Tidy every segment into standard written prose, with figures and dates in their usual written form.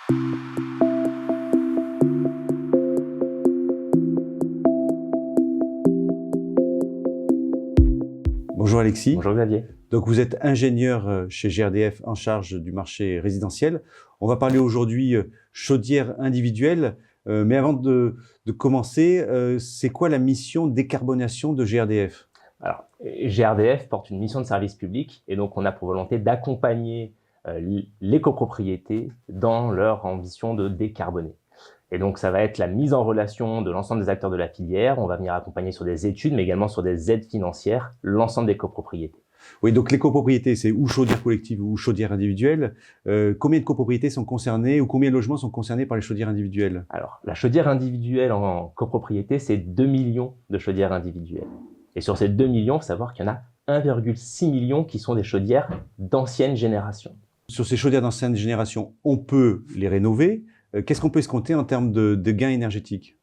Bonjour Alexis. Bonjour Xavier. Donc vous êtes ingénieur chez GRDF en charge du marché résidentiel. On va parler aujourd'hui chaudière individuelle. Mais avant de commencer, c'est quoi la mission décarbonation de GRDF? Alors, GRDF porte une mission de service public et donc on a pour volonté d'accompagner les copropriétés dans leur ambition de décarboner. Et donc ça va être la mise en relation de l'ensemble des acteurs de la filière. On va venir accompagner sur des études, mais également sur des aides financières, l'ensemble des copropriétés. Oui, donc les copropriétés, c'est ou chaudière collective ou chaudière individuelle. Combien de copropriétés sont concernées ou combien de logements sont concernés par les chaudières individuelles? Alors, la chaudière individuelle en copropriété, c'est 2 millions de chaudières individuelles. Et sur ces 2 millions, il faut savoir qu'il y en a 1,6 million qui sont des chaudières d'ancienne génération. Sur ces chaudières d'ancienne génération, on peut les rénover. Qu'est-ce qu'on peut escompter en termes de gains énergétiques?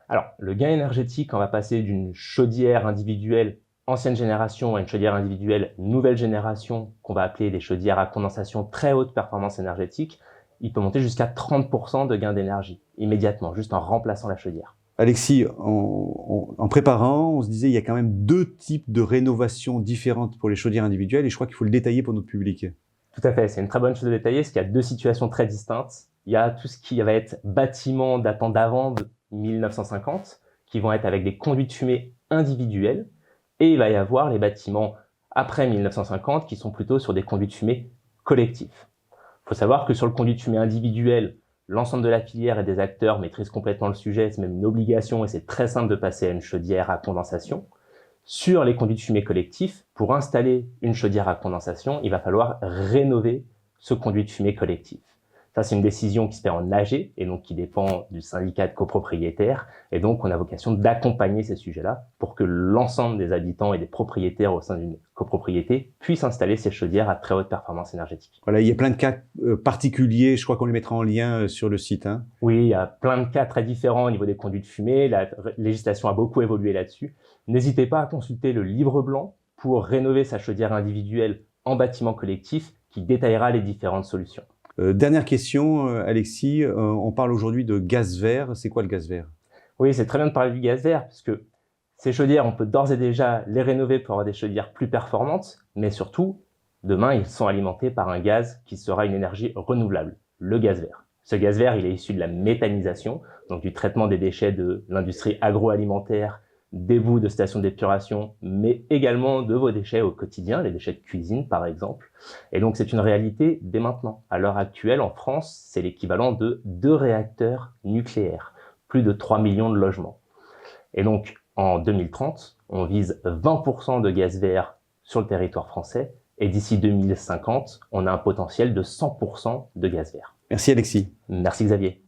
Alors, le gain énergétique, on va passer d'une chaudière individuelle ancienne génération à une chaudière individuelle nouvelle génération, qu'on va appeler des chaudières à condensation très haute performance énergétique, il peut monter jusqu'à 30% de gain d'énergie, immédiatement, juste en remplaçant la chaudière. Alexis, en préparant, on se disait il y a quand même deux types de rénovations différentes pour les chaudières individuelles et je crois qu'il faut le détailler pour notre public. Tout à fait, c'est une très bonne chose de détailler parce qu'il y a deux situations très distinctes. Il y a tout ce qui va être bâtiments datant d'avant 1950, qui vont être avec des conduits de fumée individuels, et il va y avoir les bâtiments après 1950 qui sont plutôt sur des conduits de fumée collectifs. Il faut savoir que sur le conduit de fumée individuel, l'ensemble de la filière et des acteurs maîtrisent complètement le sujet, c'est même une obligation et c'est très simple de passer à une chaudière à condensation. Sur les conduits de fumée collectifs, pour installer une chaudière à condensation, il va falloir rénover ce conduit de fumée collectif. Ça, c'est une décision qui se fait en AG et donc qui dépend du syndicat de copropriétaires. Et donc, on a vocation d'accompagner ces sujets-là pour que l'ensemble des habitants et des propriétaires au sein d'une copropriété puissent installer ces chaudières à très haute performance énergétique. Voilà, il y a plein de cas particuliers. Je crois qu'on les mettra en lien sur le site. Oui, il y a plein de cas très différents au niveau des conduits de fumée. La législation a beaucoup évolué là-dessus. N'hésitez pas à consulter le livre blanc pour rénover sa chaudière individuelle en bâtiment collectif qui détaillera les différentes solutions. Dernière question, Alexis, on parle aujourd'hui de gaz vert. C'est quoi le gaz vert? Oui, c'est très bien de parler du gaz vert, parce que ces chaudières, on peut d'ores et déjà les rénover pour avoir des chaudières plus performantes, mais surtout, demain, ils sont alimentés par un gaz qui sera une énergie renouvelable, le gaz vert. Ce gaz vert, il est issu de la méthanisation, donc du traitement des déchets de l'industrie agroalimentaire, des boues de stations d'épuration, mais également de vos déchets au quotidien, les déchets de cuisine par exemple. Et donc c'est une réalité dès maintenant. À l'heure actuelle, en France, c'est l'équivalent de 2 réacteurs nucléaires, plus de 3 millions de logements. Et donc en 2030, on vise 20% de gaz vert sur le territoire français, et d'ici 2050, on a un potentiel de 100% de gaz vert. Merci Alexis. Merci Xavier.